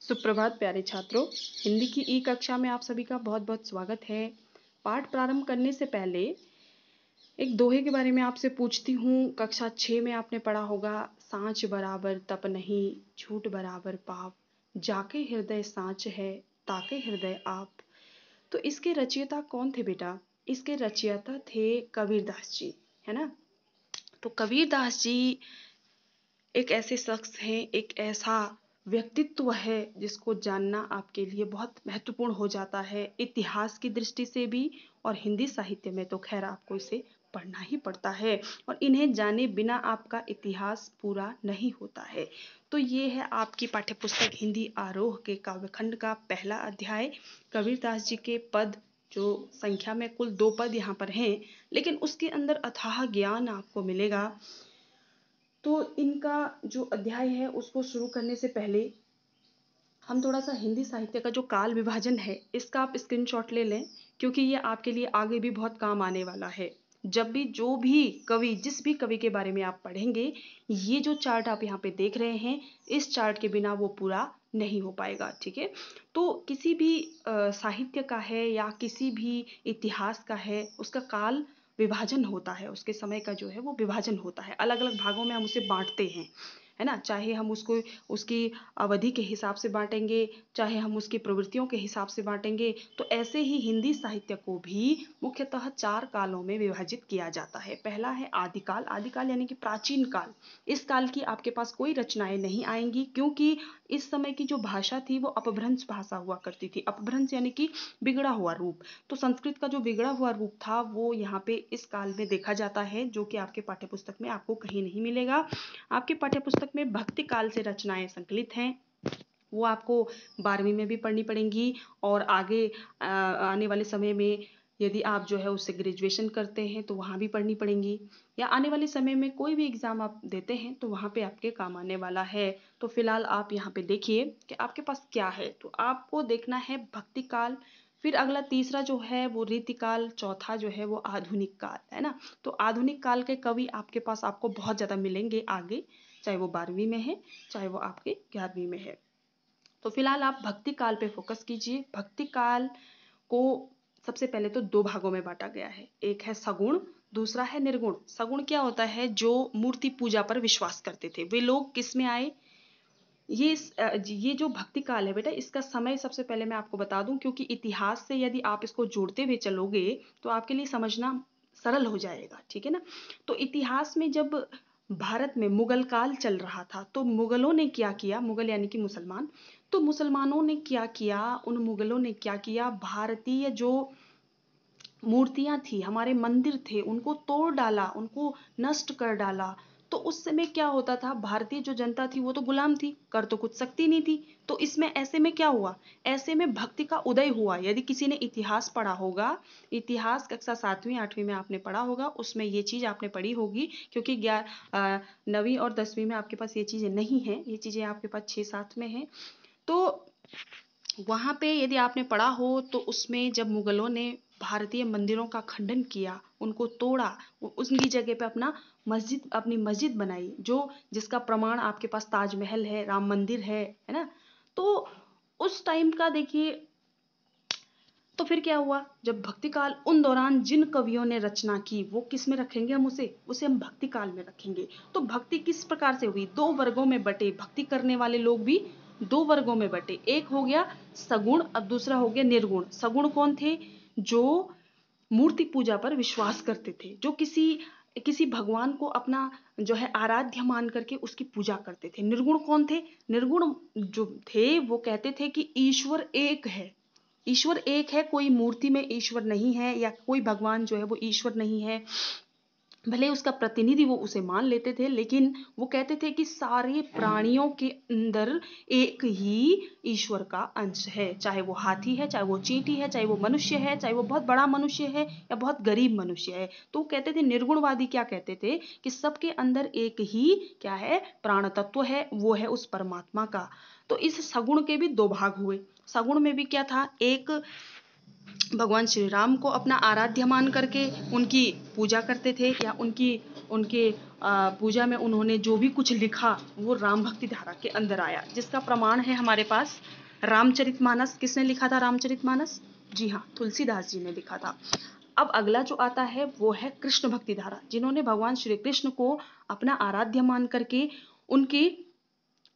सुप्रभात प्यारे छात्रों। हिंदी की ई कक्षा में आप सभी का बहुत बहुत स्वागत है। पाठ प्रारंभ करने से पहले एक दोहे के बारे में आपसे पूछती हूँ। कक्षा 6 में आपने पढ़ा होगा, सांच बराबर तप नहीं, झूठ बराबर पाप, जाके हृदय सांच है, ताके हृदय आप। तो इसके रचयिता कौन थे बेटा? इसके रचयिता थे कबीरदास जी, है ना। तो कबीरदास जी एक ऐसे शख्स हैं, एक ऐसा व्यक्तित्व है जिसको जानना आपके लिए बहुत महत्वपूर्ण हो जाता है, इतिहास की दृष्टि से भी। और हिंदी साहित्य में तो खैर आपको इसे पढ़ना ही पड़ता है, और इन्हें जाने बिना आपका इतिहास पूरा नहीं होता है। तो ये है आपकी पाठ्यपुस्तक हिंदी आरोह के काव्यखंड का पहला अध्याय। कबीरदास जी के पद, जो संख्या में कुल 2 पद यहाँ पर हैं, लेकिन उसके अंदर अथाह ज्ञान आपको मिलेगा। तो इनका जो अध्याय है उसको शुरू करने से पहले हम थोड़ा सा हिंदी साहित्य का जो काल विभाजन है इसका आप स्क्रीनशॉट ले लें, क्योंकि ये आपके लिए आगे भी बहुत काम आने वाला है। जब भी जो भी कवि, जिस भी कवि के बारे में आप पढ़ेंगे, ये जो चार्ट आप यहाँ पे देख रहे हैं, इस चार्ट के बिना वो पूरा नहीं हो पाएगा। ठीक है। तो किसी भी साहित्य का है या किसी भी इतिहास का है, उसका काल विभाजन होता है, उसके समय का जो है वो विभाजन होता है, अलग अलग भागों में हम उसे बांटते हैं, है ना। चाहे हम उसको उसकी अवधि के हिसाब से बांटेंगे, चाहे हम उसकी प्रवृत्तियों के हिसाब से बांटेंगे। तो ऐसे ही हिंदी साहित्य को भी मुख्यतः 4 कालों में विभाजित किया जाता है। पहला है आदिकाल। आदिकाल यानी कि प्राचीन काल। इस काल की आपके पास कोई रचनाएं नहीं आएंगी, क्योंकि इस समय की जो भाषा थी वो अपभ्रंश भाषा हुआ करती थी। अपभ्रंश यानी कि बिगड़ा हुआ रूप। तो संस्कृत का जो बिगड़ा हुआ रूप था वो यहाँ पे इस काल में देखा जाता है, जो कि आपके पाठ्यपुस्तक में आपको कहीं नहीं मिलेगा। आपके पाठ्यपुस्तक में भक्ति काल से रचनाएं संकलित हैं, वो आपको 12वीं में भी पढ़नी पड़ेंगी, और आगे आने वाले समय में यदि आप जो है उससे ग्रेजुएशन करते हैं तो वहाँ भी पढ़नी पड़ेंगी, या आने वाले समय में कोई भी एग्जाम आप देते हैं तो वहाँ पे आपके काम आने वाला है। तो फिलहाल आप यहाँ पे देखिए कि आपके पास क्या है। तो आपको देखना है भक्ति काल, फिर अगला तीसरा जो है वो रीतिकाल, चौथा जो है वो आधुनिक काल, है ना। तो आधुनिक काल के कवि आपके पास आपको बहुत ज्यादा मिलेंगे आगे, चाहे वो 12वीं में है, चाहे वो आपके 11वीं में है। तो फिलहाल आप भक्ति काल पे फोकस कीजिए। भक्ति काल को सबसे पहले तो 2 भागों में बांटा गया है, एक है सगुण, दूसरा है निर्गुण। सगुण क्या होता है? जो मूर्ति पूजा पर विश्वास करते थे वे लोग किस में आए? ये जो भक्ति काल है बेटा, इसका समय सबसे पहले मैं आपको बता दूं, क्योंकि इतिहास से यदि आप इसको जोड़ते हुए चलोगे तो आपके लिए समझना सरल हो जाएगा। ठीक है ना। तो इतिहास में जब भारत में मुगल काल चल रहा था तो मुगलों ने क्या किया, मुगल यानी कि मुसलमान, तो मुसलमानों ने क्या किया, उन मुगलों ने क्या किया, भारतीय जो मूर्तियां थी, हमारे मंदिर थे, उनको तोड़ डाला, उनको नष्ट कर डाला। तो उस समय क्या होता था, भारतीय जो जनता थी वो तो गुलाम थी, कर तो कुछ सकती नहीं थी। तो इसमें ऐसे में क्या हुआ, ऐसे में भक्ति का उदय हुआ। यदि किसी ने इतिहास पढ़ा होगा, इतिहास कक्षा 7वीं 8वीं में आपने पढ़ा होगा, उसमें ये चीज आपने पढ़ी होगी, क्योंकि 9वीं और 10वीं में आपके पास ये चीजें नहीं है, ये चीजें आपके पास 6-7 में है। तो वहां पे यदि आपने पढ़ा हो तो उसमें जब मुगलों ने भारतीय मंदिरों का खंडन किया, उनको तोड़ा, उनकी जगह पे अपनी मस्जिद बनाई, जो जिसका प्रमाण आपके पास ताजमहल है, राम मंदिर है ना। तो उस टाइम का देखिए, तो फिर क्या हुआ, जब भक्ति काल, उन दौरान जिन कवियों ने रचना की वो किस में रखेंगे, हम उसे हम भक्ति काल में रखेंगे। तो भक्ति किस प्रकार से हुई, 2 वर्गों में बटे, भक्ति करने वाले लोग भी 2 वर्गों में बटे। एक हो गया सगुण, अब दूसरा हो गया निर्गुण। सगुण कौन थे? जो मूर्ति पूजा पर विश्वास करते थे, जो किसी किसी भगवान को अपना जो है आराध्य मान करके उसकी पूजा करते थे। निर्गुण कौन थे? निर्गुण जो थे वो कहते थे कि ईश्वर एक है, ईश्वर एक है, कोई मूर्ति में ईश्वर नहीं है, या कोई भगवान जो है वो ईश्वर नहीं है। भले उसका प्रतिनिधि वो उसे मान लेते थे, लेकिन वो कहते थे कि सारे प्राणियों के अंदर एक ही ईश्वर का अंश है, चाहे वो हाथी है, चाहे वो चींटी है, चाहे वो मनुष्य है, चाहे वो बहुत बड़ा मनुष्य है या बहुत गरीब मनुष्य है। तो वो कहते थे, निर्गुणवादी क्या कहते थे कि सबके अंदर एक ही क्या है, प्राण तत्व है, वो है उस परमात्मा का। तो इस सगुण के भी 2 भाग हुए। सगुण में भी क्या था, एक भगवान श्री राम को अपना आराध्य मान करके उनकी पूजा करते थे, या उनके पूजा में उन्होंने जो भी कुछ लिखा वो राम भक्ति धारा के अंदर आया, जिसका प्रमाण है हमारे पास रामचरितमानस। किसने लिखा था रामचरितमानस? जी हाँ, तुलसीदास जी ने लिखा था। अब अगला जो आता है वो है कृष्ण भक्ति धारा, जिन्होंने भगवान श्री कृष्ण को अपना आराध्य मान करके उनकी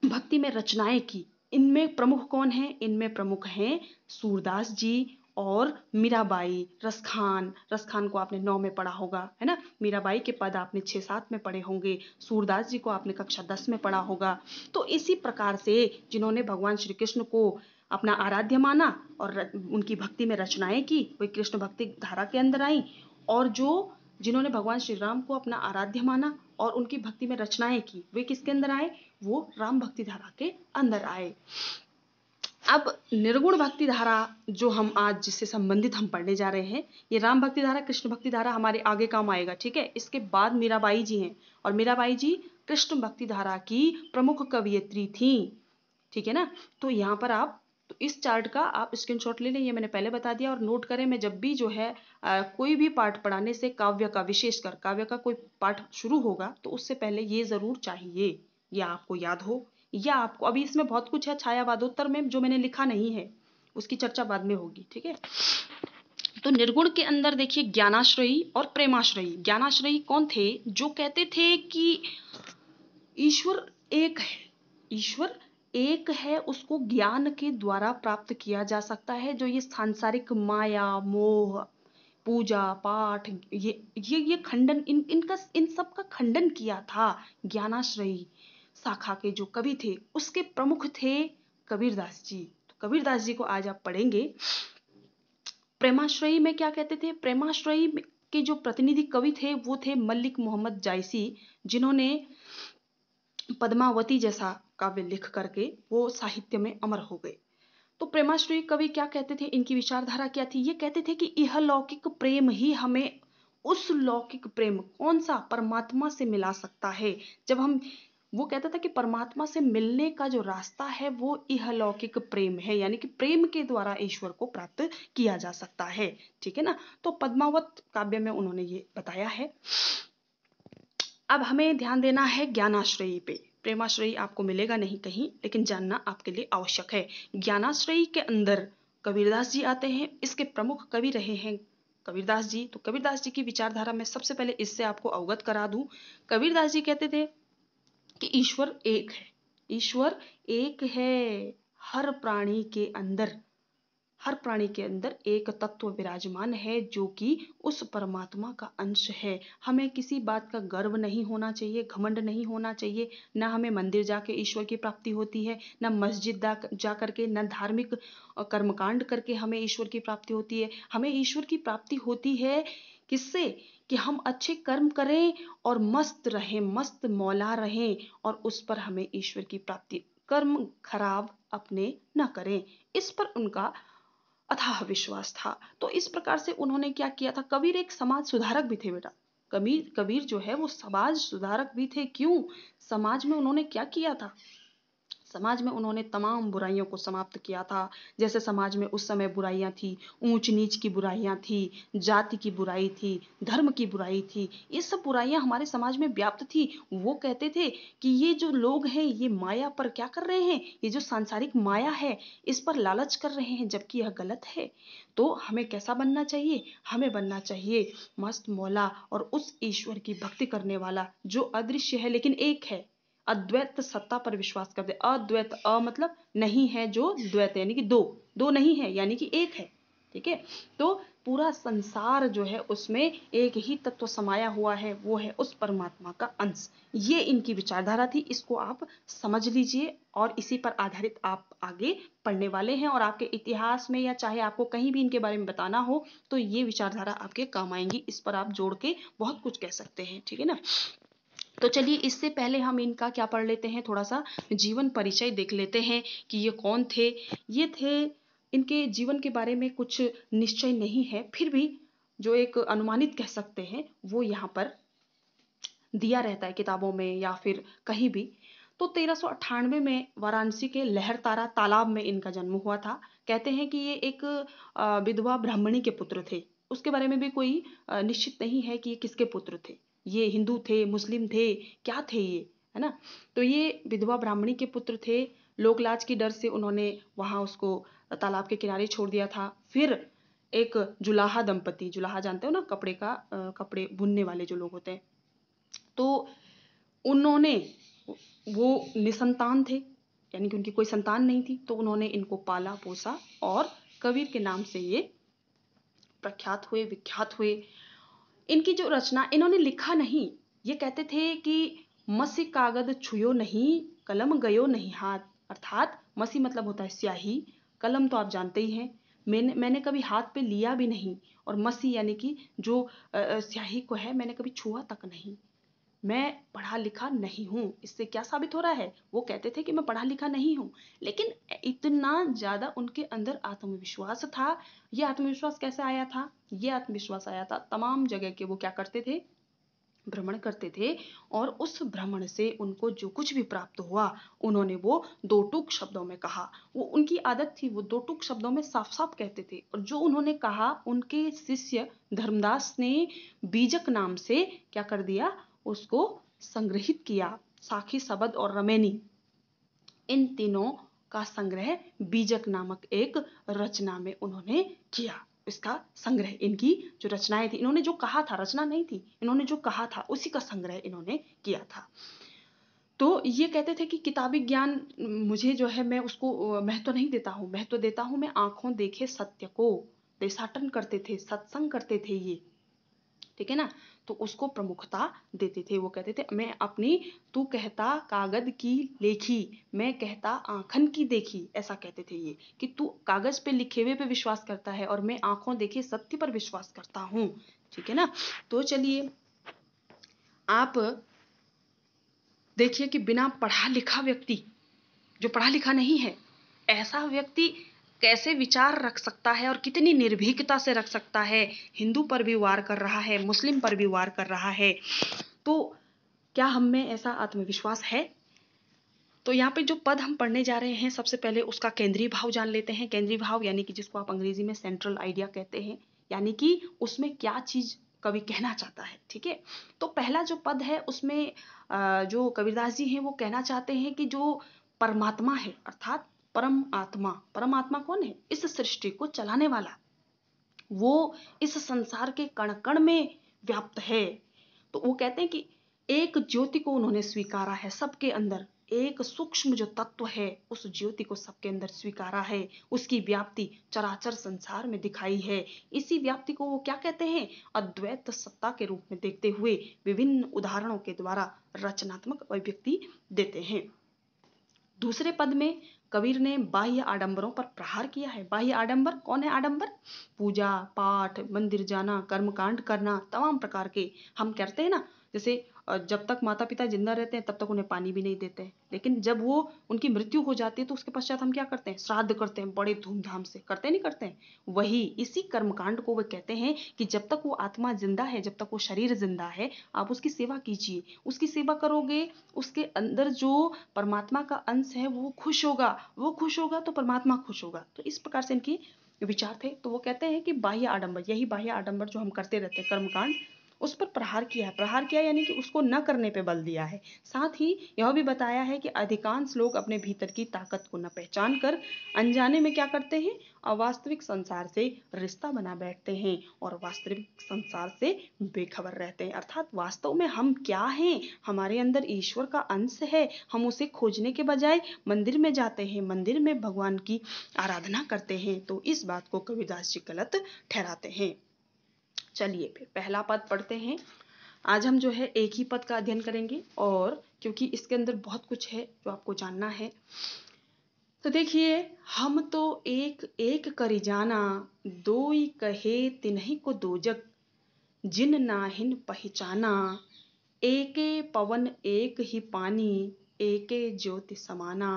भक्ति में रचनाएं की। इनमें प्रमुख कौन है? इनमें प्रमुख हैं सूरदास जी और मीराबाई। रसखान को आपने 9 में पढ़ा होगा, है ना। मीराबाई के पद आपने 6-7 में पढ़े होंगे। सूरदास जी को आपने कक्षा 10 में पढ़ा होगा। तो इसी प्रकार से जिन्होंने भगवान श्री कृष्ण को अपना आराध्य माना और उनकी भक्ति में रचनाएं की, वही कृष्ण भक्ति धारा के अंदर आई। और जिन्होंने भगवान श्री राम को अपना आराध्य माना और उनकी भक्ति में रचनाएं की, वे किसके अंदर आए? वो राम भक्ति धारा के अंदर आए। अब निर्गुण भक्ति धारा जो हम आज जिससे संबंधित हम पढ़ने जा रहे हैं, ये राम भक्ति धारा, कृष्ण भक्ति धारा हमारे आगे काम आएगा, ठीक है। इसके बाद मीराबाई जी हैं, और मीराबाई जी कृष्ण भक्ति धारा की प्रमुख कवयित्री थी, ठीक है ना। तो यहाँ पर आप तो इस चार्ट का आप स्क्रीनशॉट ले लें, ये मैंने पहले बता दिया। और नोट करें, मैं जब भी जो है कोई भी पाठ पढ़ाने से काव्य का, विशेषकर काव्य का कोई पाठ शुरू होगा तो उससे पहले ये जरूर चाहिए, या आपको याद हो, या आपको अभी इसमें बहुत कुछ है छायावादोत्तर में जो मैंने लिखा नहीं है, उसकी चर्चा बाद में होगी, ठीक है। तो निर्गुण के अंदर देखिए ज्ञानाश्रयी और प्रेमाश्रयी। ज्ञानाश्रयी कौन थे? जो कहते थे कि ईश्वर एक है, ईश्वर एक है, उसको ज्ञान के द्वारा प्राप्त किया जा सकता है। जो ये सांसारिक माया, मोह, पूजा पाठ, ये खंडन, इन सब का खंडन किया था ज्ञानाश्रयी शाखा के जो कवि थे, उसके प्रमुख थे कबीरदास जी। तो कबीरदास जी को आज आप पढ़ेंगे। प्रेमाश्रयी में क्या कहते थे? प्रेमाश्रयी के जो प्रतिनिधि कवि थे वो थे मलिक मोहम्मद जायसी, जिन्होंने पद्मावती जैसा काव्य लिख करके वो साहित्य में अमर हो गए। तो प्रेमाश्रयी कवि क्या कहते थे? इनकी विचारधारा क्या थी? ये कहते थे कि यह लौकिक प्रेम ही हमें उस लौकिक प्रेम, कौन सा? परमात्मा से मिला सकता है। जब हम, वो कहता था कि परमात्मा से मिलने का जो रास्ता है वो यह लौकिक प्रेम है, यानी कि प्रेम के द्वारा ईश्वर को प्राप्त किया जा सकता है, ठीक है ना। तो पद्मावत काव्य में उन्होंने ये बताया है। अब हमें ध्यान देना है ज्ञानाश्रयी पे। प्रेमाश्रयी आपको मिलेगा नहीं कहीं, लेकिन जानना आपके लिए आवश्यक है। ज्ञानाश्रयी के अंदर कबीरदास जी आते हैं। इसके प्रमुख कवि रहे हैं कबीरदास जी। तो कबीरदास जी की विचारधारा में सबसे पहले इससे आपको अवगत करा दूं। कबीरदास जी कहते थे कि ईश्वर एक है, ईश्वर एक है। हर प्राणी के अंदर, हर प्राणी के अंदर एक तत्व विराजमान है जो कि उस परमात्मा का अंश है। हमें किसी बात का गर्व नहीं होना चाहिए, घमंड नहीं होना चाहिए। ना हमें मंदिर जाके ईश्वर की प्राप्ति होती है, ना मस्जिद जा करके, ना धार्मिक कर्मकांड करके हमें ईश्वर की प्राप्ति होती है। हमें ईश्वर की प्राप्ति होती है किससे? कि हम अच्छे कर्म करें और मस्त रहें, मस्त मौला रहें, और उस पर हमें ईश्वर की प्राप्ति। कर्म खराब अपने न करें, इस पर उनका अथाह विश्वास था। तो इस प्रकार से उन्होंने क्या किया था? कबीर एक समाज सुधारक भी थे बेटा। कबीर जो है वो समाज सुधारक भी थे। क्यों? समाज में उन्होंने क्या किया था? समाज में उन्होंने तमाम बुराइयों को समाप्त किया था। जैसे समाज में उस समय बुराइयां थी, ऊंच नीच की बुराइयां थी, जाति की बुराई थी, धर्म की बुराई थी, ये सब बुराइयां हमारे समाज में व्याप्त थी। वो कहते थे कि ये जो लोग हैं ये माया पर क्या कर रहे हैं? ये जो सांसारिक माया है इस पर लालच कर रहे हैं, जबकि यह गलत है। तो हमें कैसा बनना चाहिए? हमें बनना चाहिए मस्त मौला और उस ईश्वर की भक्ति करने वाला जो अदृश्य है लेकिन एक है। अद्वैत सत्ता पर विश्वास करते। अद्वैत, मतलब नहीं है, जो द्वैत यानी कि दो, दो नहीं है यानी कि एक है, ठीक है। तो पूरा संसार जो है उसमें एक ही तत्व समाया हुआ है, वो है उस परमात्मा का अंश। ये इनकी विचारधारा थी, इसको आप समझ लीजिए और इसी पर आधारित आप आगे पढ़ने वाले हैं। और आपके इतिहास में या चाहे आपको कहीं भी इनके बारे में बताना हो तो ये विचारधारा आपके काम आएंगी। इस पर आप जोड़ के बहुत कुछ कह सकते हैं, ठीक है ना। तो चलिए इससे पहले हम इनका क्या पढ़ लेते हैं, थोड़ा सा जीवन परिचय देख लेते हैं कि ये कौन थे। ये थे, इनके जीवन के बारे में कुछ निश्चय नहीं है, फिर भी जो एक अनुमानित कह सकते हैं वो यहाँ पर दिया रहता है किताबों में या फिर कहीं भी। तो 1398 में वाराणसी के लहरतारा तालाब में इनका जन्म हुआ था। कहते हैं कि ये एक विधवा ब्राह्मणी के पुत्र थे। उसके बारे में भी कोई निश्चित नहीं है कि ये किसके पुत्र थे, ये हिंदू थे, मुस्लिम थे, क्या थे ये, है ना। तो ये विधवा ब्राह्मणी के पुत्र थे। लोकलाज की डर से उन्होंने वहां उसको तालाब के किनारे छोड़ दिया था। फिर एक जुलाहा दंपति, जुलाहा जानते हो ना, कपड़े बुनने वाले जो लोग होते हैं, तो उन्होंने, वो निसंतान थे, यानी कि उनकी कोई संतान नहीं थी, तो उन्होंने इनको पाला पोसा और कबीर के नाम से ये प्रख्यात हुए, विख्यात हुए। इनकी जो रचना, इन्होंने लिखा नहीं, ये कहते थे कि मसी कागद छुयो नहीं, कलम गयो नहीं हाथ। अर्थात मसी मतलब होता है स्याही, कलम तो आप जानते ही हैं, मैंने कभी हाथ पे लिया भी नहीं, और मसी यानी कि जो स्याही को है मैंने कभी छुआ तक नहीं, मैं पढ़ा लिखा नहीं हूं। इससे क्या साबित हो रहा है, वो कहते थे कि मैं पढ़ा लिखा नहीं हूं, लेकिन इतना ज्यादा उनके अंदर आत्मविश्वास था। ये आत्मविश्वास कैसे आया था, ये आत्मविश्वास आया था तमाम जगह के वो क्या करते थे, भ्रमण करते थे, और उस भ्रमण से उनको जो कुछ भी प्राप्त हुआ उन्होंने वो दो टूक शब्दों में कहा। वो उनकी आदत थी, वो दो टूक शब्दों में साफ साफ कहते थे, और जो उन्होंने कहा उनके शिष्य धर्मदास ने बीजक नाम से क्या कर दिया, उसको संग्रहित किया। साखी, शबद और रमैनी, इन तीनों का संग्रह बीजक नामक एक रचना में उन्होंने किया। इसका संग्रह, इनकी जो रचनाएं थी, इन्होंने जो कहा था, रचना नहीं थी, इन्होंने जो कहा था उसी का संग्रह इन्होंने किया था। तो ये कहते थे कि किताबी ज्ञान मुझे जो है, मैं उसको महत्व नहीं देता हूँ, महत्व देता हूँ मैं आंखों देखे सत्य को। देशाटन करते थे, सत्संग करते थे ये, ठीक है ना, तो उसको प्रमुखता देते थे। वो कहते थे मैं अपनी, तू कहता कागज की लेखी, मैं कहता आंखन की देखी, ऐसा कहते थे ये, कि तू कागज पे लिखे हुए पे विश्वास करता है और मैं आंखों देखे सत्य पर विश्वास करता हूँ, ठीक है ना। तो चलिए, आप देखिए कि बिना पढ़ा लिखा व्यक्ति, जो पढ़ा लिखा नहीं है, ऐसा व्यक्ति कैसे विचार रख सकता है और कितनी निर्भीकता से रख सकता है। हिंदू पर भी वार कर रहा है, मुस्लिम पर भी वार कर रहा है, तो क्या हम में ऐसा आत्मविश्वास है। तो यहाँ पे जो पद हम पढ़ने जा रहे हैं, सबसे पहले उसका केंद्रीय भाव जान लेते हैं। केंद्रीय भाव यानी कि जिसको आप अंग्रेजी में सेंट्रल आइडिया कहते हैं, यानी कि उसमें क्या चीज कवि कहना चाहता है, ठीक है। तो पहला जो पद है उसमें जो कबीरदास जी हैं वो कहना चाहते हैं कि जो परमात्मा है, अर्थात परम आत्मा, परम आत्मा कौन है, इस सृष्टि को चलाने वाला, वो इस संसार के कण कण में व्याप्त है। तो वो कहते हैं कि एक ज्योति को उन्होंने स्वीकारा है सबके अंदर, एक सूक्ष्म जो तत्व है उस ज्योति को सबके अंदर स्वीकारा है, उसकी व्याप्ति चराचर संसार में दिखाई है। इसी व्याप्ति को वो क्या कहते हैं, अद्वैत सत्ता के रूप में देखते हुए विभिन्न उदाहरणों के द्वारा रचनात्मक अभिव्यक्ति देते हैं। दूसरे पद में कबीर ने बाह्य आडंबरों पर प्रहार किया है। बाह्य आडंबर कौन है, आडंबर पूजा पाठ, मंदिर जाना, कर्मकांड करना, तमाम प्रकार के हम करते हैं ना। जैसे जब तक माता पिता जिंदा रहते हैं तब तक उन्हें पानी भी नहीं देते हैं, लेकिन जब वो उनकी मृत्यु हो जाती है तो उसके पश्चात हम क्या करते हैं, श्राद्ध करते हैं, बड़े धूमधाम से करते नहीं करते हैं। वही इसी कर्मकांड को वे कहते हैं कि जब तक वो आत्मा जिंदा है, जब तक वो शरीर जिंदा है, आप उसकी सेवा कीजिए। उसकी सेवा करोगे, उसके अंदर जो परमात्मा का अंश है वो खुश होगा, वो खुश होगा तो परमात्मा खुश होगा। तो इस प्रकार से इनकी विचार थे। तो वो कहते हैं कि बाह्य आडंबर, यही बाह्य आडंबर जो हम करते रहते हैं कर्मकांड, उस पर प्रहार किया है। प्रहार किया यानी कि उसको न करने पे बल दिया है। साथ ही यह भी बताया है कि अधिकांश लोग अपने भीतर की ताकत को न पहचान कर अनजाने में क्या करते हैं, अवास्तविक संसार से रिश्ता बना बैठते हैं और वास्तविक संसार से बेखबर रहते हैं। अर्थात वास्तव में हम क्या हैं, हमारे अंदर ईश्वर का अंश है, हम उसे खोजने के बजाय मंदिर में जाते हैं, मंदिर में भगवान की आराधना करते हैं। तो इस बात को कबीरदास जी गलत ठहराते हैं। चलिए फिर पहला पद पढ़ते हैं। आज हम जो है एक ही पद का अध्ययन करेंगे, और क्योंकि इसके अंदर बहुत कुछ है जो आपको जानना है। तो देखिए, हम तो एक एक करी जाना, दोई कहे तिन्ही को दोजक, जिन नाहिन पहचाना, एके पवन एक ही पानी, एके ज्योति समाना,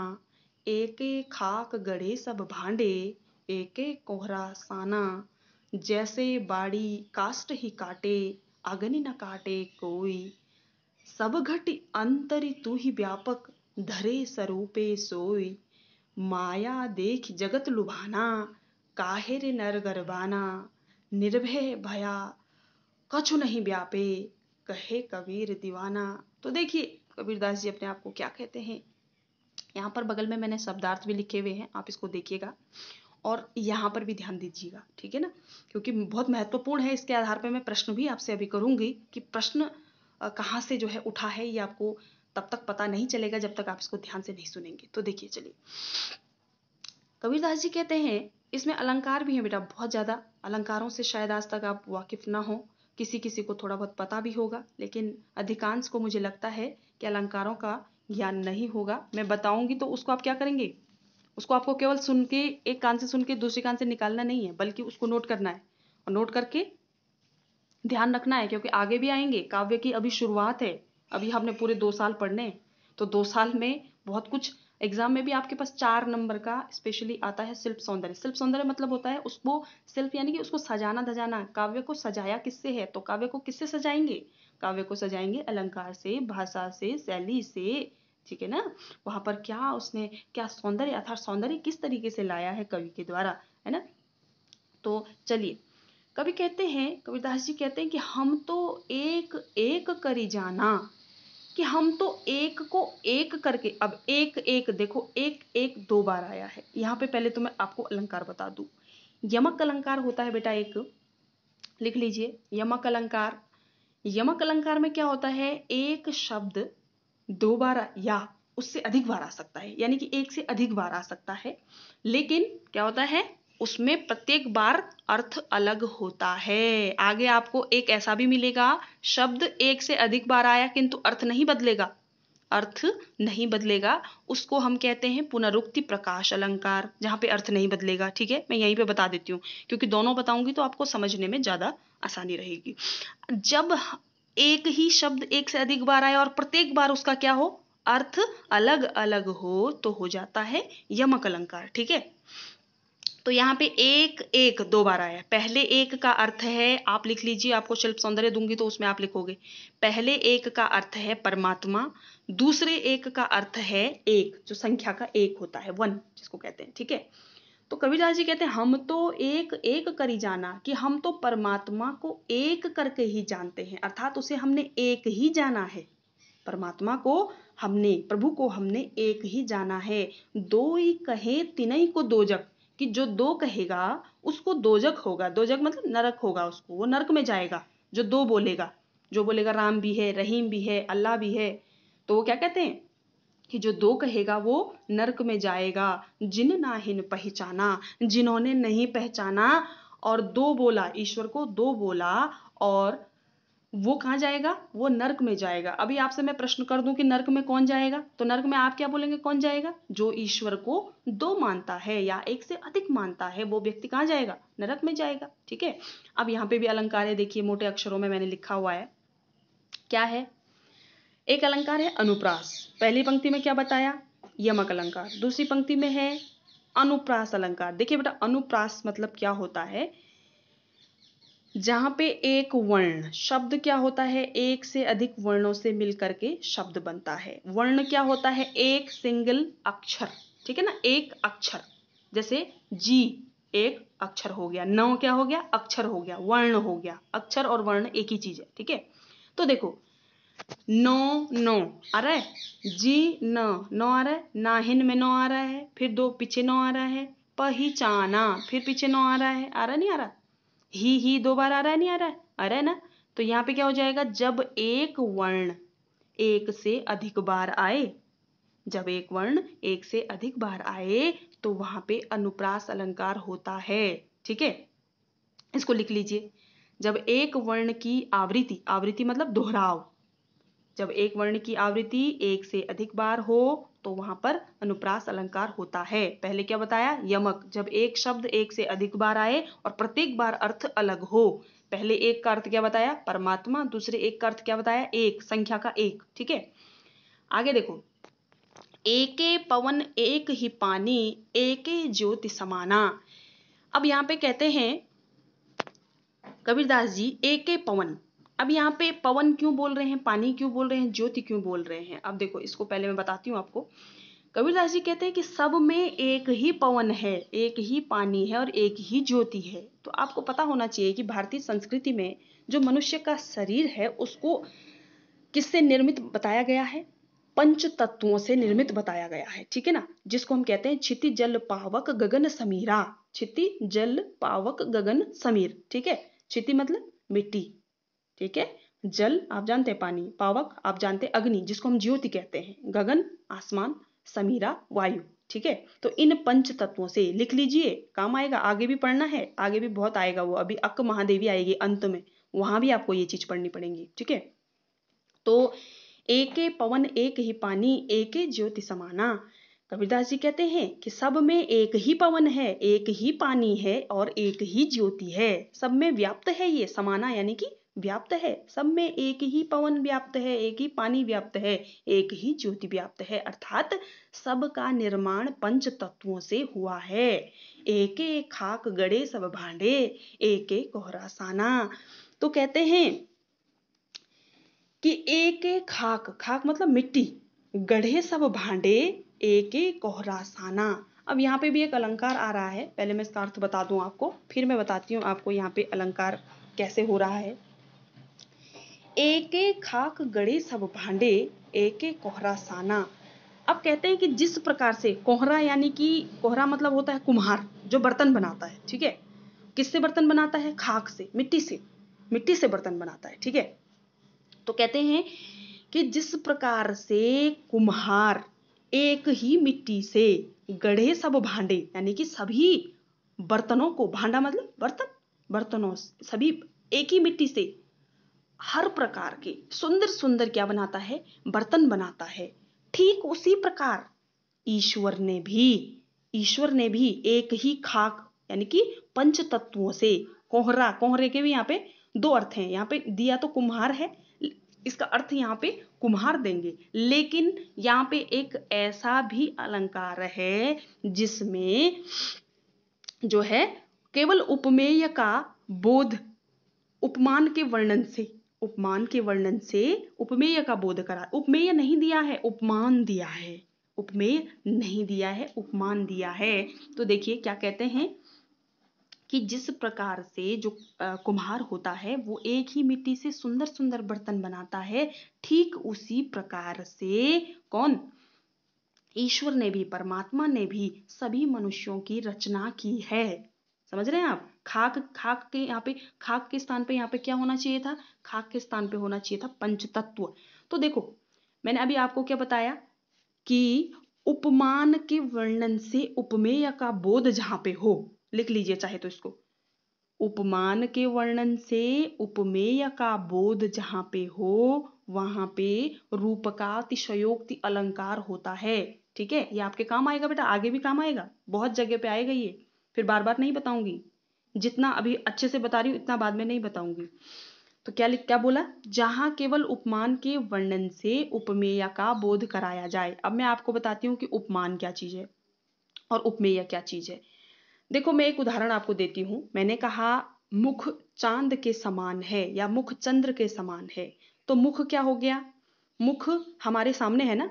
एके खाक गढ़े सब भांडे, एके कोहरा साना, जैसे बाड़ी काष्ठ ही काटे, अग्नि न काटे कोई, सब घटी अंतरि तू ही व्यापक, धरे स्वरूपे सोई, माया देख जगत लुभाना, काहे रे नर गरबाना, निर्भय भया कछु नहीं व्यापे, कहे कबीर दीवाना। तो देखिए कबीरदास जी अपने आप को क्या कहते हैं। यहाँ पर बगल में मैंने शब्दार्थ भी लिखे हुए हैं, आप इसको देखिएगा और यहाँ पर भी ध्यान दीजिएगा, ठीक है ना, क्योंकि बहुत महत्वपूर्ण है। इसके आधार पर मैं प्रश्न भी आपसे अभी करूंगी कि प्रश्न कहाँ से जो है उठा है, ये आपको तब तक पता नहीं चलेगा जब तक आप इसको ध्यान से नहीं सुनेंगे। तो देखिए चलिए, कबीरदास जी कहते हैं इसमें अलंकार भी है बेटा, बहुत ज्यादा अलंकारों से शायद आज तक आप वाकिफ ना हो, किसी किसी को थोड़ा बहुत पता भी होगा, लेकिन अधिकांश को मुझे लगता है कि अलंकारों का ज्ञान नहीं होगा। मैं बताऊंगी तो उसको आप क्या करेंगे, उसको आपको केवल सुन के, एक कान से सुन के दूसरे कान से निकालना नहीं है, बल्कि उसको नोट करना है और नोट करके ध्यान रखना है, क्योंकि आगे भी आएंगे। काव्य की अभी शुरुआत है, अभी हमने पूरे 2 साल पढ़ने हैं, तो 2 साल में बहुत कुछ। एग्जाम में भी आपके पास 4 नंबर का स्पेशली आता है शिल्प सौंदर्य। शिल्प सौंदर्य मतलब होता है उसको, शिल्प यानी कि उसको सजाना धजाना। काव्य को सजाया किससे है, तो काव्य को किससे सजाएंगे, काव्य को सजाएंगे अलंकार से, भाषा से, शैली से, ठीक है ना। वहां पर क्या उसने क्या सौंदर्य अर्थात सौंदर्य किस तरीके से लाया है कवि के द्वारा, है ना। तो चलिए, कवि कहते हैं, कबीरदास जी कहते हैं कि हम तो एक एक करी जाना, कि हम तो एक को एक करके। अब एक एक देखो, एक एक 2 बार आया है यहाँ पे। पहले तो मैं आपको अलंकार बता दूं। यमक अलंकार होता है बेटा एक, लिख लीजिए यमक अलंकार। यमक अलंकार में क्या होता है, एक शब्द 2 बार या उससे अधिक बार आ सकता है, यानी कि एक से अधिक बार आ सकता है, लेकिन क्या होता है उसमें प्रत्येक बार अर्थ अलग होता है। आगे आपको एक ऐसा भी मिलेगा, शब्द एक से अधिक बार आया किंतु अर्थ नहीं बदलेगा, अर्थ नहीं बदलेगा, उसको हम कहते हैं पुनरुक्ति प्रकाश अलंकार, जहां पे अर्थ नहीं बदलेगा। ठीक है, मैं यहीं पे बता देती हूँ, क्योंकि दोनों बताऊंगी तो आपको समझने में ज्यादा आसानी रहेगी। जब एक ही शब्द एक से अधिक बार आए और प्रत्येक बार उसका क्या हो, अर्थ अलग अलग हो, तो हो जाता है यमक अलंकार। ठीक है, तो यहाँ पे एक एक 2 बार आया। पहले एक का अर्थ है, आप लिख लीजिए, आपको शिल्प सौंदर्य दूंगी तो उसमें आप लिखोगे, पहले एक का अर्थ है परमात्मा, दूसरे एक का अर्थ है एक, जो संख्या का एक होता है, 1 जिसको कहते हैं। ठीक है, तो कबीरदास जी कहते हैं हम तो एक एक करी जाना, कि हम तो परमात्मा को एक करके ही जानते हैं, अर्थात उसे हमने एक ही जाना है। परमात्मा को हमने, प्रभु को हमने एक ही जाना है। दो ही कहे तिनई को दोजक, कि जो 2 कहेगा उसको दोजक होगा। दोजक मतलब नरक होगा, उसको वो नरक में जाएगा। जो 2 बोलेगा, जो बोलेगा राम भी है, रहीम भी है, अल्लाह भी है, तो वो क्या कहते हैं कि जो 2 कहेगा वो नरक में जाएगा। जिन नाहिन पहचाना, जिन्होंने नहीं पहचाना और 2 बोला, ईश्वर को 2 बोला, और वो कहाँ जाएगा, वो नरक में जाएगा। अभी आपसे मैं प्रश्न कर दूं कि नरक में कौन जाएगा, तो नरक में आप क्या बोलेंगे, कौन जाएगा, जो ईश्वर को 2 मानता है या एक से अधिक मानता है, वो व्यक्ति कहाँ जाएगा, नरक में जाएगा। ठीक है, अब यहाँ पे भी अलंकार है, देखिए मोटे अक्षरों में मैंने लिखा हुआ है, क्या है। एक अलंकार है अनुप्रास, पहली पंक्ति में क्या बताया, यमक अलंकार, दूसरी पंक्ति में है अनुप्रास अलंकार। देखिए बेटा, अनुप्रास मतलब क्या होता है, जहां पे एक वर्ण, शब्द क्या होता है, एक से अधिक वर्णों से मिलकर के शब्द बनता है। वर्ण क्या होता है, एक सिंगल अक्षर, ठीक है ना, एक अक्षर। जैसे जी एक अक्षर हो गया, नौ क्या हो गया, अक्षर हो गया, वर्ण हो गया। अक्षर और वर्ण एक ही चीज है। ठीक है, तो देखो नौ नौ आ रहा है, जी नौ आ रहा है, नाहिन में 9 आ रहा है, फिर 2 पीछे 9 आ रहा है, पहचाना फिर पीछे 9 आ रहा है, आ रहा नहीं आ रहा, ही 2 बार आ रहा है, नहीं आ रहा है, आ रहा है ना। तो यहाँ पे क्या हो जाएगा, जब एक वर्ण एक से अधिक बार आए, जब एक वर्ण एक से अधिक बार आए तो वहां पे अनुप्रास अलंकार होता है। ठीक है, इसको लिख लीजिए, जब एक वर्ण की आवृत्ति, आवृत्ति मतलब दोहराव, जब एक वर्ण की आवृत्ति एक से अधिक बार हो तो वहां पर अनुप्रास अलंकार होता है। पहले क्या बताया, यमक, जब एक शब्द एक से अधिक बार आए और प्रत्येक बार अर्थ अलग हो। पहले एक का अर्थ क्या बताया, परमात्मा, दूसरे एक का अर्थ क्या बताया, एक, संख्या का एक। ठीक है, आगे देखो, एके पवन एक ही पानी, एके ज्योति समाना। अब यहाँ पे कहते हैं कबीरदास जी, एके पवन, अब यहाँ पे पवन क्यों बोल रहे हैं, पानी क्यों बोल रहे हैं, ज्योति क्यों बोल रहे हैं? अब देखो, इसको पहले मैं बताती हूँ आपको। कबीरदास जी कहते हैं कि सब में एक ही पवन है, एक ही पानी है और एक ही ज्योति है। तो आपको पता होना चाहिए कि भारतीय संस्कृति में जो मनुष्य का शरीर है उसको किससे निर्मित बताया गया है? पंच तत्वों से निर्मित बताया गया है, ठीक है ना, जिसको हम कहते हैं क्षिति जल पावक गगन समीरा। क्षिति जल पावक गगन समीर, ठीक है। क्षिति मतलब मिट्टी, ठीक है। जल आप जानते हैं पानी, पावक आप जानते हैं अग्नि जिसको हम ज्योति कहते हैं, गगन आसमान, समीरा वायु, ठीक है। तो इन पंच तत्वों से लिख लीजिए, काम आएगा, आगे भी पढ़ना है, आगे भी बहुत आएगा। वो अभी अक्क महादेवी आएगी अंत में, वहां भी आपको ये चीज पढ़नी पड़ेगी, ठीक है। तो एके पवन एक ही पानी एके ज्योति समाना। कबीरदास जी कहते हैं कि सब में एक ही पवन है, एक ही पानी है और एक ही ज्योति है। सब में व्याप्त है, ये समाना यानी कि व्याप्त है। सब में एक ही पवन व्याप्त है, एक ही पानी व्याप्त है, एक ही ज्योति व्याप्त है। अर्थात सब का निर्माण पंच तत्वों से हुआ है। एक एक खाक गड़े सब भांडे, एक एक कोहरा साना। तो कहते हैं कि एक एक खाक, खाक मतलब मिट्टी, गढ़े सब भांडे, एक एक कोहरा साना। अब यहाँ पे भी एक अलंकार आ रहा है, पहले मैं इसका अर्थ बता दूं आपको, फिर मैं बताती हूँ आपको यहाँ पे अलंकार कैसे हो रहा है। एक एक खाक गढ़े सब भांडे, एक एक कोहरा साना। अब कहते हैं कि जिस प्रकार से कोहरा, यानी कि कोहरा मतलब होता है कुम्हार जो बर्तन बनाता है, ठीक है। किससे बर्तन बनाता है? खाक से, मिट्टी से, मिट्टी से बर्तन बनाता है, ठीक है। तो कहते हैं कि जिस प्रकार से कुम्हार एक ही मिट्टी से गढ़े सब भांडे, यानी कि सभी बर्तनों को, भांडा मतलब बर्तन, बर्तनों सभी एक ही मिट्टी से हर प्रकार के सुंदर सुंदर क्या बनाता है? बर्तन बनाता है। ठीक उसी प्रकार ईश्वर ने भी एक ही खाक यानी कि पंच तत्वों से, कोहरा, कोहरे के भी यहाँ पे दो अर्थ हैं, यहाँ पे दिया तो कुम्हार है, इसका अर्थ यहाँ पे कुम्हार देंगे, लेकिन यहाँ पे एक ऐसा भी अलंकार है जिसमें जो है केवल उपमेय का बोध, उपमान के वर्णन से, उपमान के वर्णन से उपमेय का बोध करा। उपमेय नहीं दिया है, उपमान दिया है, उपमेय नहीं दिया है, उपमान दिया है। तो देखिए क्या कहते हैं कि जिस प्रकार से जो कुम्हार होता है वो एक ही मिट्टी से सुंदर सुंदर बर्तन बनाता है, ठीक उसी प्रकार से कौन? ईश्वर ने भी, परमात्मा ने भी सभी मनुष्यों की रचना की है। समझ रहे हैं आप? खाक, खाक के यहाँ पे, खाक के स्थान पे यहाँ पे क्या होना चाहिए था? खाक के स्थान पे होना चाहिए था पंचतत्व। तो देखो मैंने अभी आपको क्या बताया कि उपमान के वर्णन से उपमेय का बोध जहां पे हो, लिख लीजिए चाहे तो इसको, उपमान के वर्णन से उपमेय का बोध जहां पे हो वहां पे रूपकातिशयोक्ति अलंकार होता है, ठीक है। ये आपके काम आएगा बेटा, आगे भी काम आएगा, बहुत जगह पे आएगा ये, फिर बार बार नहीं बताऊंगी, जितना अभी अच्छे से बता रही हूँ इतना बाद में नहीं बताऊंगी। तो क्या बोला? जहां केवल उपमान के वर्णन से उपमेय का बोध कराया जाए। अब मैं आपको बताती हूँ कि उपमान क्या चीज है और उपमेय क्या चीज है। देखो मैं एक उदाहरण आपको देती हूं। मैंने कहा मुख चांद के समान है या मुख चंद्र के समान है, तो मुख क्या हो गया? मुख हमारे सामने है ना,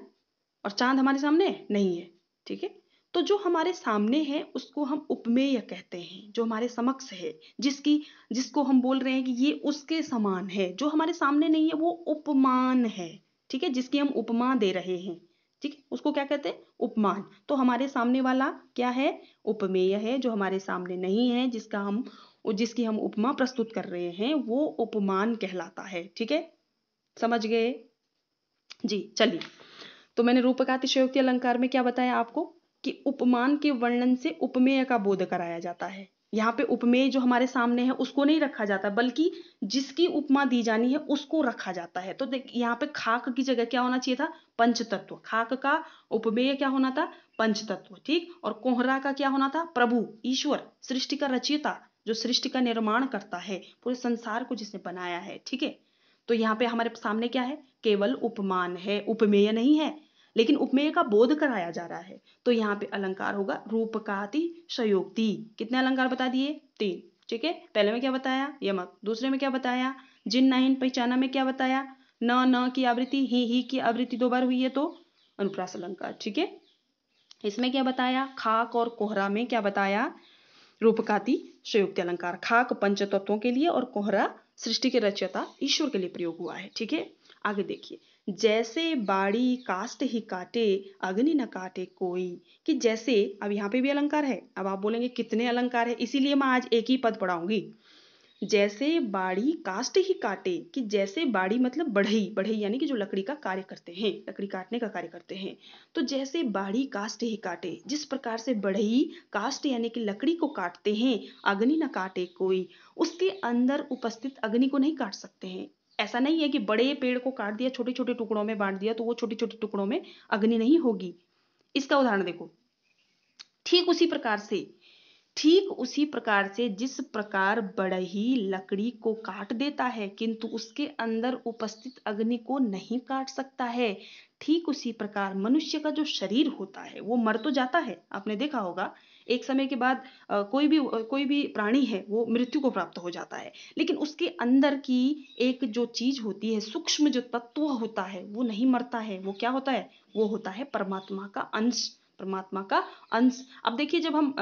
और चांद हमारे सामने नहीं है, ठीक है। तो जो हमारे सामने है उसको हम उपमेय कहते हैं, जो हमारे समक्ष है, जिसको हम बोल रहे हैं कि ये उसके समान है। जो हमारे सामने नहीं है वो उपमान है, ठीक है, जिसकी हम उपमा दे रहे हैं, ठीक है, उसको क्या कहते हैं? उपमान। तो हमारे सामने वाला क्या है? उपमेय है। जो हमारे सामने नहीं है, जिसकी हम उपमा प्रस्तुत कर रहे हैं, वो उपमान कहलाता है, ठीक है। समझ गए जी? चलिए, तो मैंने रूपकातिशयोक्ति अलंकार में क्या बताया आपको कि उपमान के वर्णन से उपमेय का बोध कराया जाता है। यहाँ पे उपमेय जो हमारे सामने है उसको नहीं रखा जाता, बल्कि जिसकी उपमा दी जानी है उसको रखा जाता है। तो देख यहाँ पे खाक की जगह क्या होना चाहिए था? पंचतत्व। खाक का उपमेय क्या होना था? पंचतत्व, ठीक। और कोहरा का क्या होना था? प्रभु, ईश्वर, सृष्टि का रचयिता, जो सृष्टि का निर्माण करता है, पूरे संसार को जिसने बनाया है, ठीक है। तो यहाँ पे हमारे सामने क्या है? केवल उपमान है, उपमेय नहीं है, लेकिन उपमेय का बोध कराया जा रहा है। तो यहाँ पे अलंकार होगा रूपकातिशयोक्ति। कितने अलंकार बता दिए? 3, ठीक है। पहले में क्या बताया? यमक। दूसरे में क्या बताया? जिन नहीं पहचाना में क्या बताया, न की आवृत्ति, ही की आवृत्ति 2 बार हुई है तो अनुप्रास अलंकार। ठीक है, इसमें क्या बताया, खाक और कोहरा में क्या बताया, रूपकाती संयुक्त अलंकार। खाक पंचतत्वों के लिए और कोहरा सृष्टि के रचयिता ईश्वर के लिए प्रयोग हुआ है। ठीक है, आगे देखिए, जैसे बाड़ी काष्ट ही काटे अग्नि न काटे कोई, कि जैसे, अब यहाँ पे भी अलंकार है। अब आप बोलेंगे कितने अलंकार है, इसीलिए मैं आज एक ही पद पढ़ाऊंगी। जैसे बाड़ी काष्ट ही काटे, कि जैसे बाड़ी मतलब बढ़ई, बढ़ई यानी कि जो लकड़ी का कार्य करते हैं, लकड़ी काटने का कार्य करते हैं। तो जैसे बाड़ी काष्ट ही काटे, जिस प्रकार से बढ़ई काष्ट यानी कि लकड़ी को काटते हैं, अग्नि न काटे कोई, उसके अंदर उपस्थित अग्नि को नहीं काट सकते हैं। ऐसा नहीं है कि बड़े पेड़ को काट दिया, छोटे छोटे टुकड़ों में बांट दिया तो वो छोटे छोटे टुकड़ों में अग्नि नहीं होगी। इसका उदाहरण देखो, ठीक उसी प्रकार से, ठीक उसी प्रकार से जिस प्रकार बढ़ई लकड़ी को काट देता है किंतु उसके अंदर उपस्थित अग्नि को नहीं काट सकता है, ठीक उसी प्रकार मनुष्य का जो शरीर होता है वो मर तो जाता है, आपने देखा होगा एक समय के बाद कोई भी प्राणी है वो मृत्यु को प्राप्त हो जाता है, लेकिन उसके अंदर की एक जो चीज होती है, सूक्ष्म जो तत्व होता है वो नहीं मरता है। वो क्या होता है, वो होता है परमात्मा का अंश, परमात्मा का अंश। अब देखिए, जब हम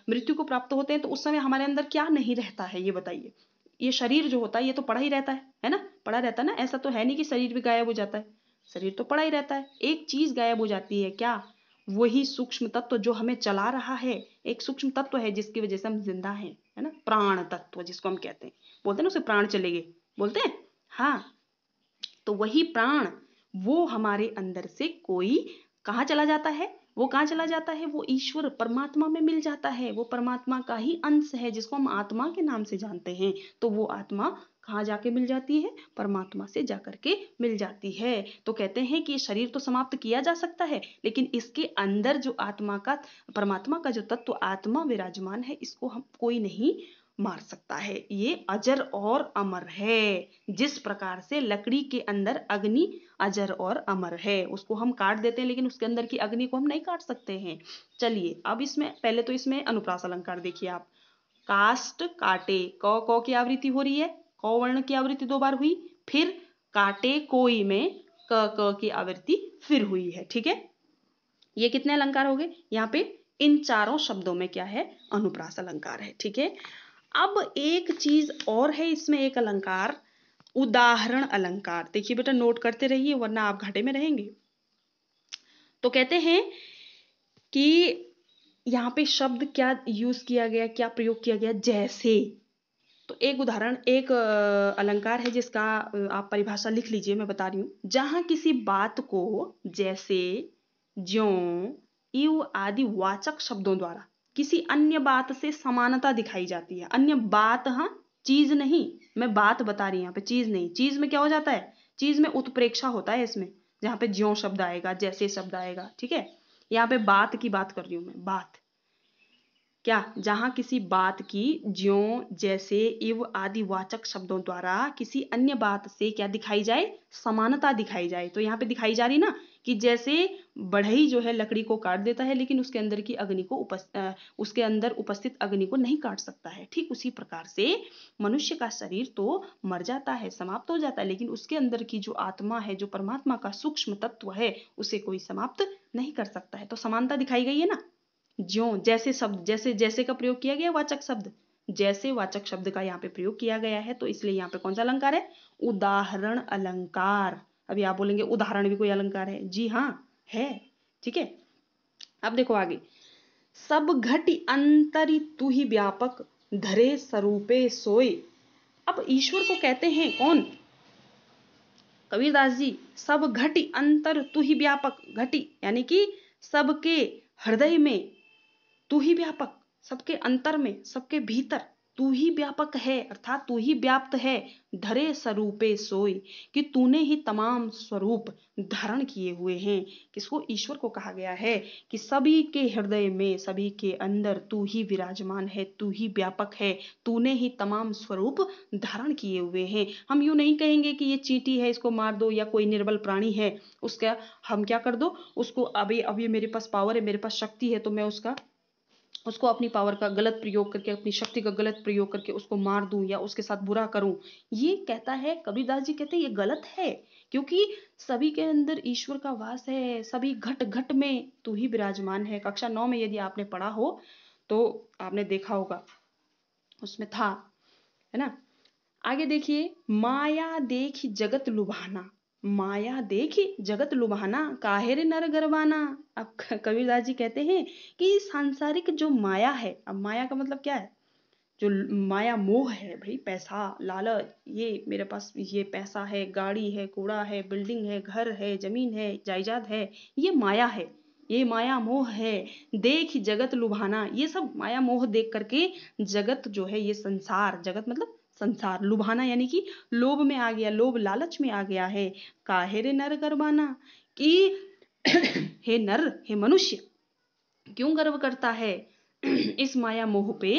मृत्यु को प्राप्त होते हैं तो उस समय हमारे अंदर क्या नहीं रहता है, ये बताइए। ये शरीर जो होता है ये तो पड़ा ही रहता है ना, पड़ा रहता है ना। ऐसा तो है नहीं कि शरीर भी गायब हो जाता है, शरीर तो पड़ा ही रहता है। एक चीज गायब हो जाती है, क्या, वही सूक्ष्म तत्व जो हमें चला रहा है। एक सूक्ष्म तत्व है जिसकी वजह से हम जिंदा हैं, है ना, प्राण तत्व जिसको हम कहते हैं, बोलते हैं ना उसे प्राण चले गए, बोलते हैं। हाँ, तो वही प्राण वो हमारे अंदर से कोई कहाँ चला जाता है, वो कहाँ चला जाता है, वो ईश्वर परमात्मा में मिल जाता है। वो परमात्मा का ही अंश है जिसको हम आत्मा के नाम से जानते हैं। तो वो आत्मा कहाँ जाके मिल जाती है, परमात्मा से जाकर के मिल जाती है। तो कहते हैं कि शरीर तो समाप्त किया जा सकता है, लेकिन इसके अंदर जो आत्मा का, परमात्मा का जो तत्व आत्मा विराजमान है, इसको हम कोई नहीं मार सकता है। ये अजर और अमर है। जिस प्रकार से लकड़ी के अंदर अग्नि अजर और अमर है, उसको हम काट देते हैं लेकिन उसके अंदर की अग्नि को हम नहीं काट सकते हैं। चलिए, अब इसमें पहले तो इसमें अनुप्रास अलंकार देखिए आप। काष्ट काटे, क की आवृत्ति हो रही है, क वर्ण की आवृत्ति 2 बार हुई, फिर काटे कोई में क की आवृत्ति फिर हुई है। ठीक है, ये कितने अलंकार हो गए यहाँ पे, इन चारों शब्दों में क्या है, अनुप्रास अलंकार है। ठीक है, अब एक चीज और है इसमें, एक अलंकार, उदाहरण अलंकार। देखिए बेटा, नोट करते रहिए वरना आप घाटे में रहेंगे। तो कहते हैं कि यहाँ पे शब्द क्या यूज किया गया, क्या प्रयोग किया गया, जैसे। तो एक उदाहरण, एक अलंकार है जिसका आप परिभाषा लिख लीजिए, मैं बता रही हूँ। जहां किसी बात को जैसे, ज्यों, इव आदि वाचक शब्दों द्वारा किसी अन्य बात से समानता दिखाई जाती है। अन्य बात, हाँ, चीज नहीं, मैं बात बता रही हूँ यहाँ पे, चीज नहीं। चीज में क्या हो जाता है, चीज में उत्प्रेक्षा होता है इसमें, जहाँ पे ज्यों शब्द आएगा, जैसे शब्द आएगा। ठीक है, यहाँ पे बात की बात कर रही हूँ मैं, बात क्या, जहां किसी बात की ज्यों, जैसे, इव आदि वाचक शब्दों द्वारा किसी अन्य बात से क्या दिखाई जाए, समानता दिखाई जाए। तो यहाँ पे दिखाई जा रही ना, कि जैसे बढ़ई जो है लकड़ी को काट देता है लेकिन उसके अंदर की अग्नि को उसके अंदर उपस्थित अग्नि को नहीं काट सकता है, ठीक उसी प्रकार से मनुष्य का शरीर तो मर जाता है, समाप्त हो जाता है, लेकिन उसके अंदर की जो आत्मा है, जो परमात्मा का सूक्ष्म तत्व है, उसे कोई समाप्त नहीं कर सकता है। तो समानता दिखाई गई है ना। ज्यों, जैसे शब्द, जैसे, जैसे का प्रयोग किया गया, वाचक शब्द, जैसे वाचक शब्द का यहाँ पे प्रयोग किया गया है, तो इसलिए यहाँ पे कौन सा अलंकार है, उदाहरण अलंकार। अभी आप बोलेंगे उदाहरण भी कोई अलंकार है, जी हाँ है। ठीक है, अब देखो आगे, सब घटि अंतरि तू ही व्यापक धरे स्वरूपे सोए। अब ईश्वर को कहते हैं कौन, कबीरदास जी, सब घटि अंतर तू ही व्यापक, घटि यानी कि सबके हृदय में, तू ही व्यापक, सबके अंतर में, सबके भीतर तू ही व्यापक है, अर्थात तू ही व्याप्त है। धरे स्वरूपे सोई, कि तूने ही तमाम स्वरूप धारण किए हुए हैं। किसको, ईश्वर को कहा गया है कि सभी के हृदय में, सभी के अंदर तू ही विराजमान है, तू ही व्यापक है, तूने ही तमाम स्वरूप धारण किए हुए हैं। हम यूं नहीं कहेंगे कि ये चींटी है इसको मार दो, या कोई निर्बल प्राणी है उसका हम क्या कर दो उसको, अभी अभी मेरे पास पावर है, मेरे पास शक्ति है तो मैं उसका उसको अपनी पावर का गलत प्रयोग करके, अपनी शक्ति का गलत प्रयोग करके उसको मार दूं या उसके साथ बुरा करूं, ये कहता है कबीरदास जी कहते हैं ये गलत है, क्योंकि सभी के अंदर ईश्वर का वास है, सभी घट घट में तू ही विराजमान है। कक्षा 9 में यदि आपने पढ़ा हो तो आपने देखा होगा, उसमें था, है ना। आगे देखिए, माया देखी जगत लुभाना, माया देखी जगत लुभाना, काहे रे नर गरबाना। अब कबीरदास जी कहते हैं कि सांसारिक जो माया है, अब माया का मतलब क्या है, जो माया मोह है भाई, पैसा लालच, ये मेरे पास ये पैसा है, गाड़ी है, घोड़ा है, बिल्डिंग है, घर है, जमीन है, जायदाद है, ये माया है, ये माया मोह है। देख जगत लुभाना, ये सब माया मोह देख करके जगत जो है, ये संसार, जगत मतलब संसार, लुभाना यानी कि लोभ में आ गया, लोभ लालच में आ गया है। काहे रे नर गरबाना, कि हे नर, हे मनुष्य, क्यों गर्व करता है इस माया मोह पे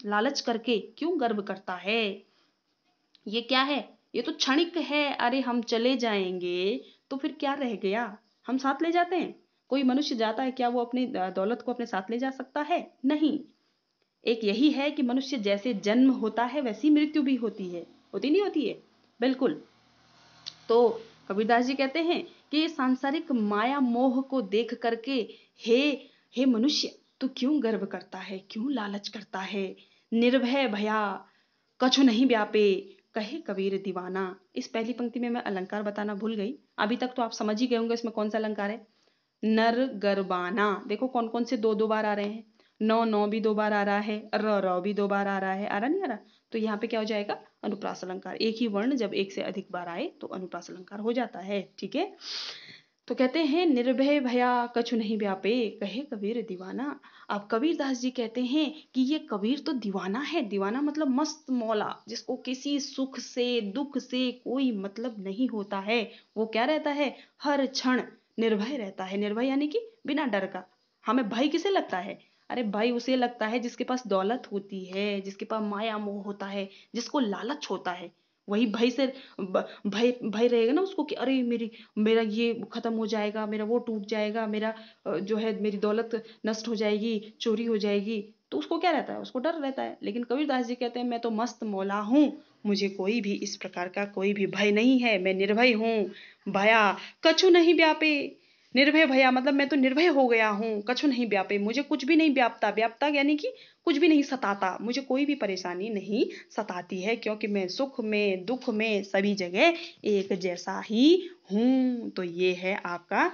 लालच करके क्यों गर्व करता है। ये क्या है, ये तो क्षणिक है, अरे हम चले जाएंगे तो फिर क्या रह गया, हम साथ ले जाते हैं, कोई मनुष्य जाता है क्या वो अपनी दौलत को अपने साथ ले जा सकता है, नहीं। एक यही है कि मनुष्य जैसे जन्म होता है वैसी मृत्यु भी होती है, होती नहीं होती है, बिल्कुल। तो कबीरदास जी कहते हैं कि सांसारिक माया मोह को देख करके हे हे मनुष्य, तू क्यों गर्व करता है, क्यों लालच करता है। निर्भय भया कछु नहीं व्यापे, कहे कबीर दीवाना। इस पहली पंक्ति में मैं अलंकार बताना भूल गई, अभी तक तो आप समझ ही गए होंगे इसमें कौन सा अलंकार है। नर गरबाना, देखो कौन कौन से दो दो बार आ रहे हैं, नौ नौ भी दो बार आ रहा है, र भी दो बार आ रहा है, आ रहा नहीं आ रहा, तो यहाँ पे क्या हो जाएगा, अनुप्रास अलंकार। एक ही वर्ण जब एक से अधिक बार आए तो अनुप्रास अलंकार हो जाता है, ठीक है। तो कहते हैं निर्भय भया कछु नहीं व्यापे, कहे कबीर दीवाना। अब कबीरदास जी कहते हैं कि ये कबीर तो दीवाना है, दीवाना मतलब मस्त मौला, जिसको किसी सुख से दुख से कोई मतलब नहीं होता है। वो क्या रहता है, हर क्षण निर्भय रहता है। निर्भय यानी कि बिना डर का। हमें भय किसे लगता है, अरे भय उसे लगता है जिसके पास दौलत होती है, जिसके पास माया मोह होता है, जिसको लालच होता है, वही भय से भय भय रहेगा ना उसको कि अरे मेरा ये खत्म हो जाएगा, मेरा वो टूट जाएगा, मेरा जो है मेरी दौलत नष्ट हो जाएगी, चोरी हो जाएगी, तो उसको क्या रहता है, उसको डर रहता है। लेकिन कबीरदास जी कहते हैं मैं तो मस्त मौला हूँ, मुझे कोई भी इस प्रकार का कोई भी भय नहीं है, मैं निर्भय हूँ। भया कछु नहीं व्यापे, निर्भय भया मतलब मैं तो निर्भय हो गया हूँ, कछु नहीं व्यापे, मुझे कुछ भी नहीं व्यापता, व्यापता यानी कि कुछ भी नहीं सताता, मुझे कोई भी परेशानी नहीं सताती है, क्योंकि मैं सुख में दुख में सभी जगह एक जैसा ही हूं। तो ये है आपका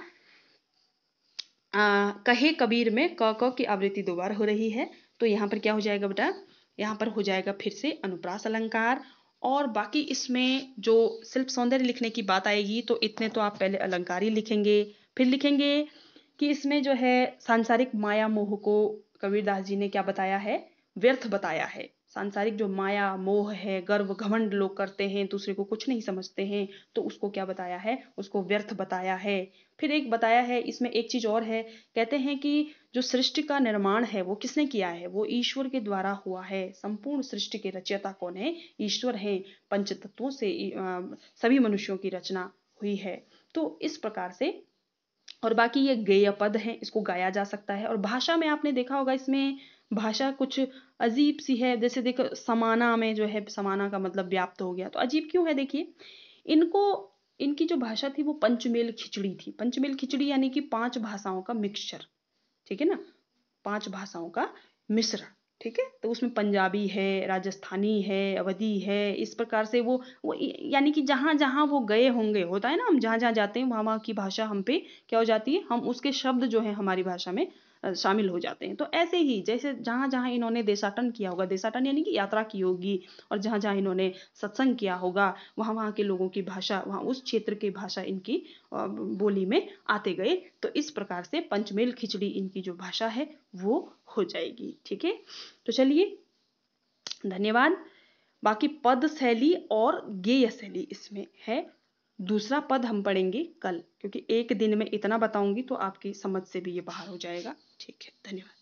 कहे कबीर में क की आवृत्ति दो बार हो रही है, तो यहाँ पर क्या हो जाएगा बेटा, यहाँ पर हो जाएगा फिर से अनुप्रास अलंकार। और बाकी इसमें जो शिल्प सौंदर्य लिखने की बात आएगी तो इतने तो आप पहले अलंकार ही लिखेंगे, फिर लिखेंगे कि इसमें जो है सांसारिक माया मोह को कबीरदास जी ने क्या बताया है, व्यर्थ बताया है। सांसारिक जो माया मोह है, गर्व घमंड लोग करते हैं, दूसरे को कुछ नहीं समझते हैं, तो उसको क्या बताया है, उसको व्यर्थ बताया है। फिर एक बताया है, इसमें एक चीज और है, कहते हैं कि जो सृष्टि का निर्माण है वो किसने किया है, वो ईश्वर के द्वारा हुआ है। संपूर्ण सृष्टि के रचयिता कौन है, ईश्वर हैं। पंच तत्वों से सभी मनुष्यों की रचना हुई है। तो इस प्रकार से, और बाकी ये गेय पद है, इसको गाया जा सकता है। और भाषा में आपने देखा होगा, इसमें भाषा कुछ अजीब सी है, जैसे देखो समाना में जो है, समाना का मतलब व्याप्त हो गया, तो अजीब क्यों है, देखिए इनको, इनकी जो भाषा थी वो पंचमेल खिचड़ी थी। पंचमेल खिचड़ी यानी कि 5 भाषाओं का मिक्सचर, ठीक है ना, 5 भाषाओं का मिश्रण, ठीक है। तो उसमें पंजाबी है, राजस्थानी है, अवधी है, इस प्रकार से वो यानी कि जहां जहां वो गए होंगे, होता है ना, हम जहां जहां जाते हैं वहां वहां की भाषा हम पे क्या हो जाती है, हम उसके शब्द जो है हमारी भाषा में शामिल हो जाते हैं। तो ऐसे ही जैसे जहां जहां इन्होंने देशाटन किया होगा, देशाटन यानी कि यात्रा की होगी, और जहां जहां इन्होंने सत्संग किया होगा वहां वहां के लोगों की भाषा, वहां उस क्षेत्र की भाषा इनकी बोली में आते गए। तो इस प्रकार से पंचमेल खिचड़ी इनकी जो भाषा है वो हो जाएगी, ठीक है। तो चलिए, धन्यवाद। बाकी पद शैली और गेय शैली इसमें है, दूसरा पद हम पढ़ेंगे कल, क्योंकि एक दिन में इतना बताऊंगी तो आपकी समझ से भी ये बाहर हो जाएगा, ठीक है। धन्यवाद।